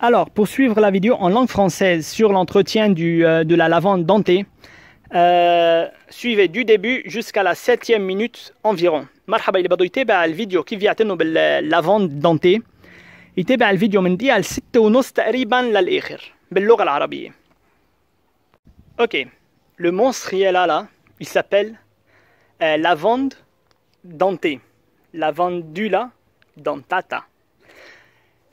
Alors, pour suivre la vidéo en langue française sur l'entretien de la lavande dentée, suivez du début jusqu'à la 7e minute environ. مرحبا اللي بده يتابع الفيديو كيف يعتنوا باللافند دانتي يتابع الفيديو من دقيقة ل 6:30 تقريبا للآخر باللغة العربية. Ok, le monstre qui est là, il s'appelle lavande dentée. Lavandula dentata.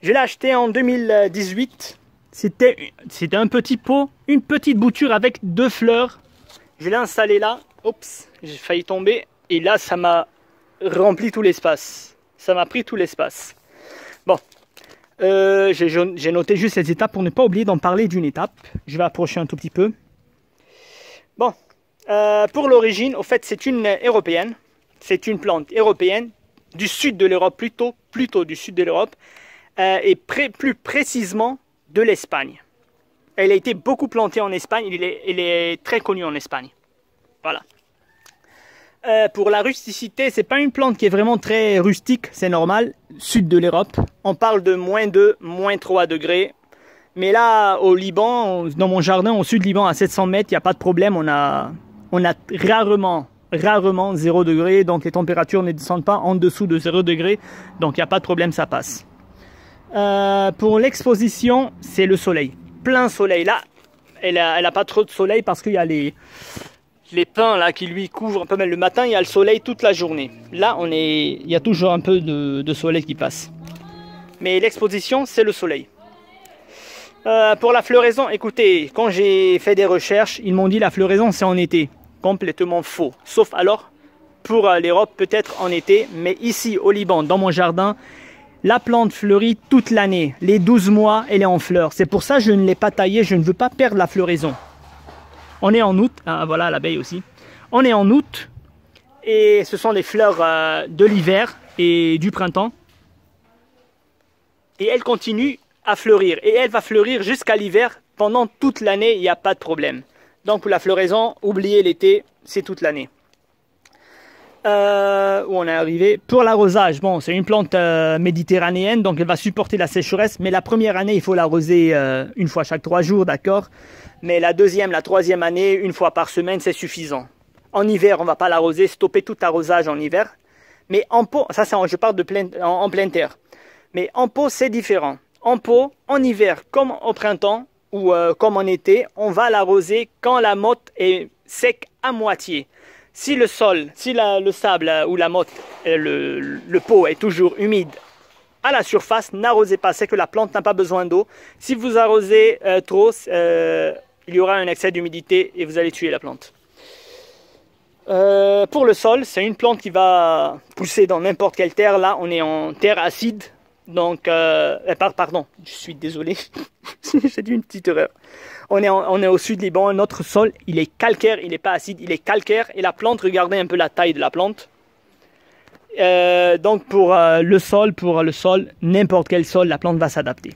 Je l'ai acheté en 2018. C'était un petit pot, une petite bouture avec 2 fleurs. Je l'ai installé là. Oups, j'ai failli tomber. Et là, ça m'a rempli tout l'espace. Ça m'a pris tout l'espace. Bon, j'ai noté juste ces étapes pour ne pas oublier d'en parler d'une étape. Je vais approcher un tout petit peu. Bon, pour l'origine, au fait, c'est une européenne. C'est une plante européenne du sud de l'Europe, plutôt du sud de l'Europe. Et plus précisément de l'Espagne. Elle a été beaucoup plantée en Espagne, elle est très connue en Espagne. Voilà. Pour la rusticité, c'est pas une plante qui est vraiment très rustique, c'est normal, sud de l'Europe. On parle de -2, -3 degrés. Mais là, au Liban, dans mon jardin, au sud Liban, à 700 mètres, il n'y a pas de problème. On a rarement 0 degré, donc les températures ne descendent pas en dessous de 0 degré. Donc il n'y a pas de problème, ça passe. Pour l'exposition, c'est le soleil. Plein soleil. Là, elle a pas trop de soleil parce qu'il y a les pins là qui lui couvrent un peu. Mais le matin, il y a le soleil toute la journée. Là, il y a toujours un peu de soleil qui passe. Mais l'exposition, c'est le soleil. Pour la floraison, écoutez, quand j'ai fait des recherches, ils m'ont dit la floraison, c'est en été. Complètement faux. Sauf alors, pour l'Europe, peut-être en été. Mais ici, au Liban, dans mon jardin, la plante fleurit toute l'année. Les 12 mois, elle est en fleurs. C'est pour ça que je ne l'ai pas taillée. Je ne veux pas perdre la floraison. On est en août. Ah, voilà, l'abeille aussi. On est en août. Et ce sont les fleurs de l'hiver et du printemps. Et elle continue à fleurir. Et elle va fleurir jusqu'à l'hiver. Pendant toute l'année, il n'y a pas de problème. Donc pour la floraison, oubliez l'été. C'est toute l'année. Où on est arrivé. Pour l'arrosage, bon, c'est une plante méditerranéenne, donc elle va supporter la sécheresse, mais la première année, il faut l'arroser une fois chaque 3 jours, d'accord. Mais la deuxième, la troisième année, une fois par semaine, c'est suffisant. En hiver, on va pas l'arroser, stopper tout arrosage en hiver. Mais en pot, ça c'est je parle de en plein terre. Mais en pot, c'est différent. En pot, en hiver, comme au printemps, ou comme en été, on va l'arroser quand la motte est sec à moitié. Si le sol, si le sable ou la motte, le pot est toujours humide à la surface, n'arrosez pas, c'est que la plante n'a pas besoin d'eau. Si vous arrosez trop, il y aura un excès d'humidité et vous allez tuer la plante. Pour le sol, c'est une plante qui va pousser dans n'importe quelle terre. Là, on est en terre acide. Donc, pardon, je suis désolé, j'ai dit une petite erreur. On est au sud Liban, notre sol, il est calcaire, il n'est pas acide, il est calcaire. Et la plante, regardez un peu la taille de la plante. Donc, pour le sol, n'importe quel sol, la plante va s'adapter.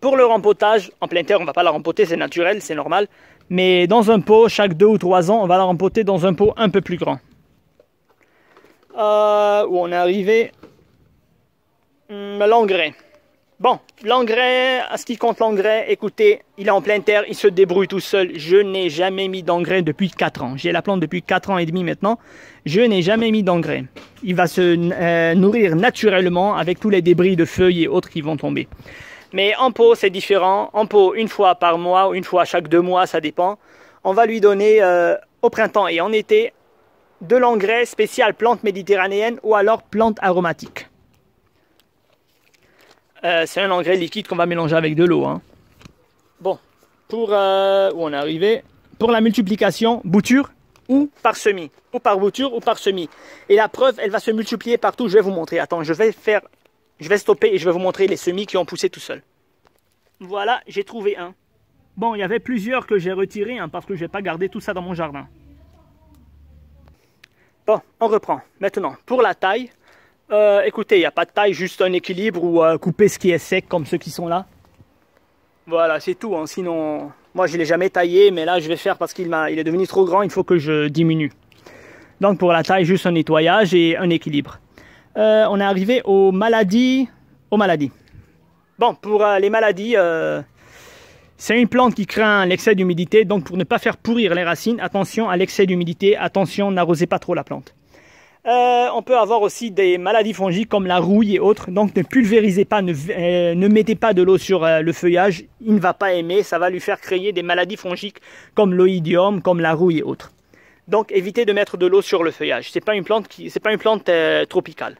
Pour le rempotage, en plein terre, on ne va pas la rempoter, c'est naturel, c'est normal. Mais dans un pot, chaque 2 ou 3 ans, on va la rempoter dans un pot un peu plus grand. Où on est arrivé. L'engrais. Bon, l'engrais, à ce qui compte l'engrais, écoutez, il est en pleine terre, il se débrouille tout seul. Je n'ai jamais mis d'engrais depuis 4 ans. J'ai la plante depuis 4 ans et demi maintenant. Je n'ai jamais mis d'engrais. Il va se nourrir naturellement avec tous les débris de feuilles et autres qui vont tomber. Mais en pot, c'est différent. En pot, une fois par mois ou une fois chaque 2 mois, ça dépend. On va lui donner au printemps et en été de l'engrais spécial plante méditerranéenne ou alors plante aromatique. C'est un engrais liquide qu'on va mélanger avec de l'eau. Hein. Bon, pour où on est arrivé, pour la multiplication, bouture ou par semis, ou par bouture ou par semis. Et la preuve, elle va se multiplier partout. Je vais vous montrer. Attends, je vais stopper et je vais vous montrer les semis qui ont poussé tout seuls. Voilà, j'ai trouvé un. Bon, il y avait plusieurs que j'ai retirés parce que je n'ai pas gardé tout ça dans mon jardin. Bon, on reprend. Maintenant, pour la taille. Écoutez, il n'y a pas de taille, juste un équilibre ou couper ce qui est sec comme ceux qui sont là. Voilà, c'est tout. Hein. Sinon, moi je ne l'ai jamais taillé, mais là je vais faire parce qu'il est devenu trop grand, il faut que je diminue. Donc pour la taille, juste un nettoyage et un équilibre. On est arrivé aux maladies. Bon, pour les maladies, c'est une plante qui craint l'excès d'humidité, donc pour ne pas faire pourrir les racines, attention à l'excès d'humidité, attention, n'arrosez pas trop la plante. On peut avoir aussi des maladies fongiques comme la rouille et autres, donc ne pulvérisez pas, ne mettez pas de l'eau sur le feuillage, il ne va pas aimer, ça va lui faire créer des maladies fongiques comme l'oïdium, comme la rouille et autres. Donc évitez de mettre de l'eau sur le feuillage, c'est pas une plante tropicale.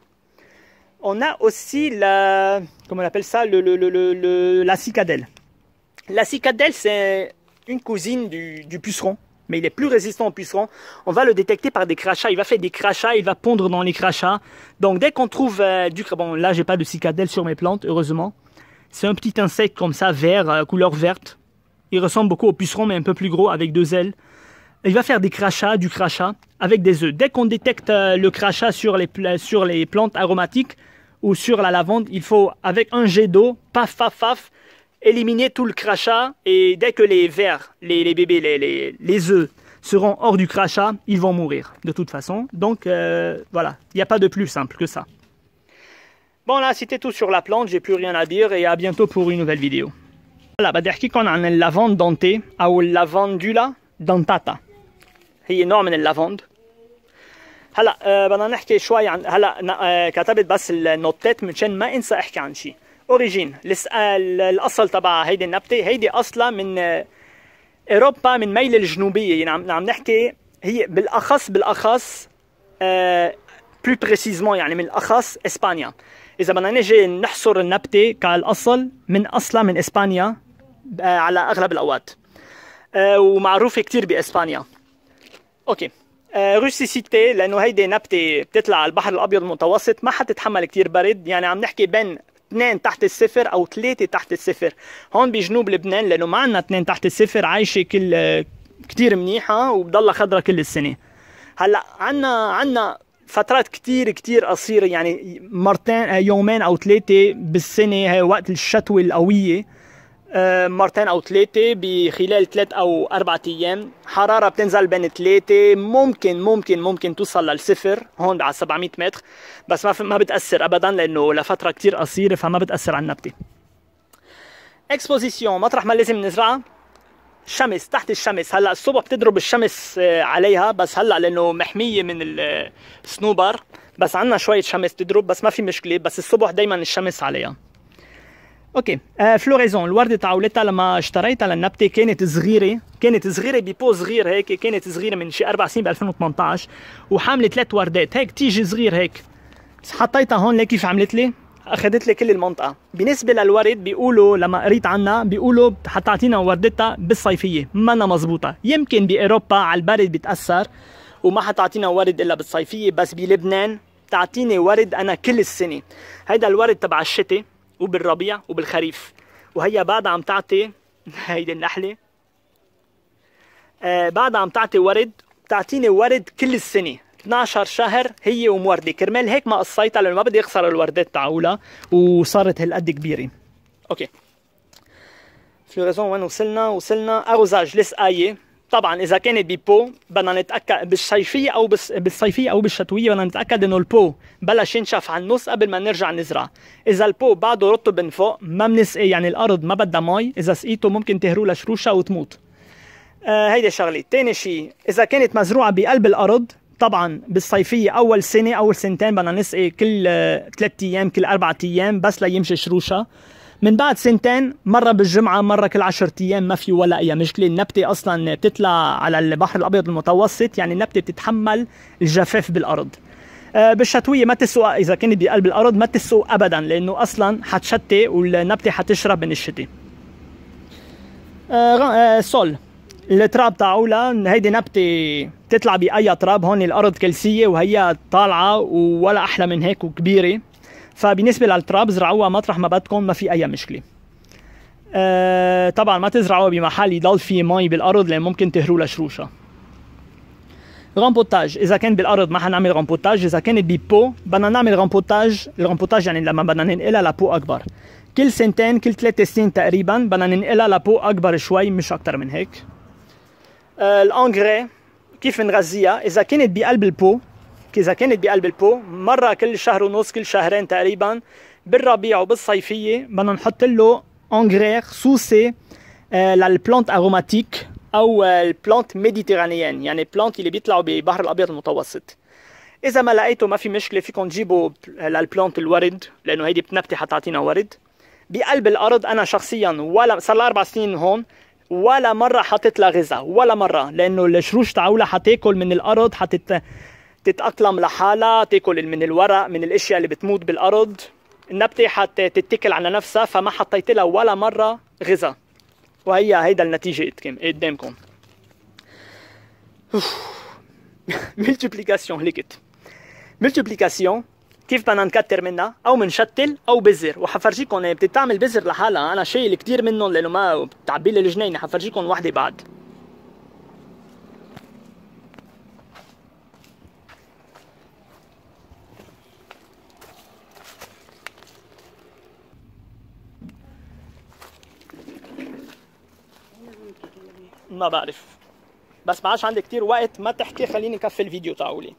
On a aussi la, comment on appelle ça, la cicadelle. La cicadelle, c'est une cousine du puceron, mais il est plus résistant au puceron. On va le détecter par des crachats. Il va faire des crachats, il va pondre dans les crachats. Donc dès qu'on trouve bon, là j'ai pas de cicadelle sur mes plantes, heureusement. C'est un petit insecte comme ça, vert, couleur verte. Il ressemble beaucoup au puceron, mais un peu plus gros, avec 2 ailes. Il va faire des crachats, du crachat, avec des œufs. Dès qu'on détecte le crachat sur les plantes aromatiques ou sur la lavande, il faut, avec un jet d'eau, paf, paf, paf, éliminer tout le crachat. Et dès que les vers, les bébés, les œufs seront hors du crachat, ils vont mourir de toute façon. Donc voilà, il n'y a pas de plus simple que ça. Bon là, c'était tout sur la plante, j'ai plus rien à dire et à bientôt pour une nouvelle vidéo. هلا بدي احكيكم عن اللافند دونتي او اللافندولا دانتاتا. هي نوع من اللافند. هلا بدنا نحكي شوي عن هلا كتبت بس النوتات مشان ما انسى احكي عن شيء. اوريجين الاصل تبع هيدي النبته، هيدي اصلا من اوروبا، من ميل الجنوبيه، يعني عم نحكي هي بالاخص بلو بريسيزمون يعني من الاخص اسبانيا. اذا بدنا نجي نحصر النبته كالاصل اصلا من اسبانيا على اغلب الاوقات، ومعروفه كثير باسبانيا. اوكي، روسيسيتي لانه هيدي نبته بتطلع على البحر الابيض المتوسط، ما حتتحمل كثير برد، يعني عم نحكي بين 2 تحت الصفر او 3 تحت الصفر. هون بجنوب لبنان لانه ما عندنا 2 تحت الصفر عايشه كثير منيحه وبضلها خضره كل السنه. هلا عندنا فترات كتير قصيره، يعني مرتين يومين او 3 بالسنه، هي وقت الشتوى القويه، مرتين او 3 بخلال 3 أو 4 ايام. حراره بتنزل بين 3، ممكن توصل للصفر هون على 700 متر، بس ما بتاثر ابدا لانه لفتره كتير قصيره، فما بتاثر على النبته. اكسبوزيسيون مطرح ما لازم نزرعها شمس، تحت الشمس. هلا الصبح بتضرب الشمس عليها، بس هلا لانه محميه من الصنوبر، بس عندنا شويه شمس تضرب، بس ما في مشكله، بس الصبح دائما الشمس عليها. اوكي، فلوريزون، الورده تاعولتها لما اشتريتها للنبته كانت صغيره ببو صغير هيك، كانت صغيره من شي 4 سنين ب 2018، وحامله 3 وردات هيك تيجي صغير هيك. حطيتها هون ليه كيف عملت لي؟ اخذت لي كل المنطقه. بالنسبه للورد بيقولوا لما قريت عنها بيقولوا حتعطينا وردتها بالصيفيه، ما أنا مزبوطه. يمكن باوروبا على البرد بتاثر وما حتعطينا ورد الا بالصيفيه، بس بلبنان تعطيني ورد انا كل السنه. هيدا الورد تبع الشتاء وبالربيع وبالخريف، وهي بعدها عم تعطي هيدي النحله بعدها عم تعطي ورد، بتعطيني ورد كل السنه 12 شهر هي وموردة. كرمال هيك ما قصيتها لانه ما بدي اخسر الوردات تاعولها، وصارت هالقد كبيره. اوكي، فلوريزون وين وصلنا؟ اروزاج السقايه. طبعا اذا كانت ببو بدنا نتاكد بالصيفيه او بالشتويه، بدنا نتاكد انه البو بلش ينشف على النص قبل ما نرجع نزرع. اذا البو بعده رطب من فوق ما بنسقي، يعني الارض ما بدها مي، اذا سقيته ممكن تهرو لشروشه وتموت. هيدي شغله. ثاني شيء، اذا كانت مزروعه بقلب الارض، طبعا بالصيفيه اول سنه اول سنتين بدنا نسقي كل 3 ايام كل 4 ايام بس ليمشي شروشه. من بعد سنتين مره بالجمعه مره كل 10 ايام ما في ولا اي مشكله. النبته اصلا بتطلع على البحر الابيض المتوسط، يعني النبته بتتحمل الجفاف بالارض. بالشتويه ما تسقوا، اذا كانت بقلب الارض ما تسقوا ابدا، لانه اصلا حتشتي والنبته حتشرب من الشتاء. سول التراب تاعولها، هيدي نبته تطلع باي تراب. هون الارض كلسيه وهي طالعه ولا احلى من هيك وكبيره، فبالنسبه للتراب زرعوها مطرح ما بدكم، ما في اي مشكله. طبعا ما تزرعوها بمحل يضل فيه مي بالارض لان ممكن تهرو لشروشه. رامبوتاج، اذا كان بالارض ما حنعمل رامبوتاج، اذا كانت ببو بدنا نعمل رامبوتاج. الرامبوتاج يعني لما بدنا ننقلها لبو اكبر، كل سنتين كل 3 سنين تقريبا بدنا ننقلها لبو اكبر شوي، مش اكثر من هيك. الانجري كيف نغذيها؟ اذا كانت بقلب البو مره كل شهر ونص كل شهرين تقريبا بالربيع وبالصيفيه بدنا نحط له انغرير صوصي للبلانت اروماتيك او البلانت ميديترانيين، يعني البلانت اللي بيطلعوا ببحر الابيض المتوسط. اذا ما لقيته ما في مشكله، فيكم تجيبوا للبلانت الورد، لانه هيدي نبته حتعطينا ورد بقلب الارض. انا شخصيا ولا صار لي 4 سنين هون ولا مره حطيت لها غذاء ولا مره، لانه الشروش تاعولها حتاكل من الارض، تتاقلم لحالها، تاكل من الورق، من الاشياء اللي بتموت بالارض. النبته حتتكل على نفسها، فما حطيت لها ولا مره غذاء، وهي هيدا النتيجه قدامكم. ملتيبليكاسيون هلكت. ملتيبليكاسيون كيف بدنا نكتر منها او منشتل او بذر، وحفرجيكم بتتعمل بذر لحالها، انا شايل كثير منهم لانه ما بتعبي لي الجنينه. حفرجيكم وحده بعد. ما بعرف، بس ما عادش عندي كثير وقت، ما تحكي خليني كفي الفيديو تاعولي.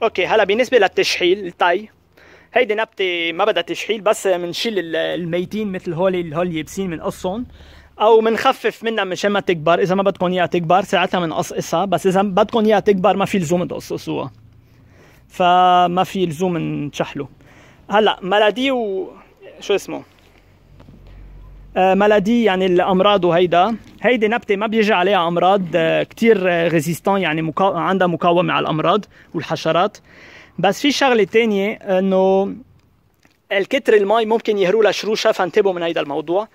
اوكي هلا بالنسبه للتشحيل الطي، هيدي نبته ما بدها تشحيل، بس بنشيل الميتين مثل هول اليابسين بنقصهم او بنخفف منها مشان ما تكبر. اذا ما بدكم اياها تكبر ساعتها بنقصقصها، بس اذا بدكم اياها تكبر ما في لزوم تقصقصوها، فما في لزوم نشحلوا. هلا ملادي شو اسمه ملادي يعني الامراض، هيدي نبته ما بيجي عليها امراض، كتير ريزيستان، يعني عندها مقاومه على الامراض والحشرات. بس في شغله تانية، انه الكتر المي ممكن يهروا لها شروشها، فانتبهوا من هيدا الموضوع.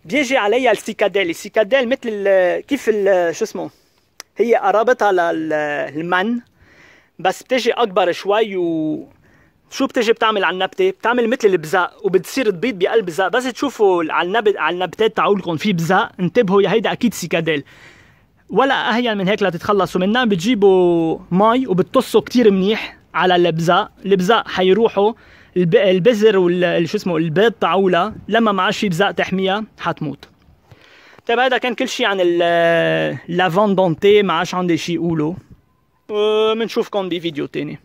بيجي عليها السيكاديل. السيكاديل مثل كيف شو اسمه، هي قرابتها للمن، بس بتجي اكبر شوي. شو بتجي بتعمل على النبته؟ بتعمل مثل البزاق، وبتصير تبيض بقلب بزاق. بس تشوفوا على النبتات تاعولكم في بزاق، انتبهوا، هيدا اكيد سيكاديل. ولا اهين من هيك لتتخلصوا منها، بتجيبوا مي وبتطصوا كتير منيح على البزاق حيروحوا البذر شو اسمه البيض تاعولها. لما ما عادش في بزاق تحميها حتموت. طيب هذا كان كل شيء عن اللافان دونتي، ما عادش عندي شيء اقوله. بنشوفكم بفيديو تاني.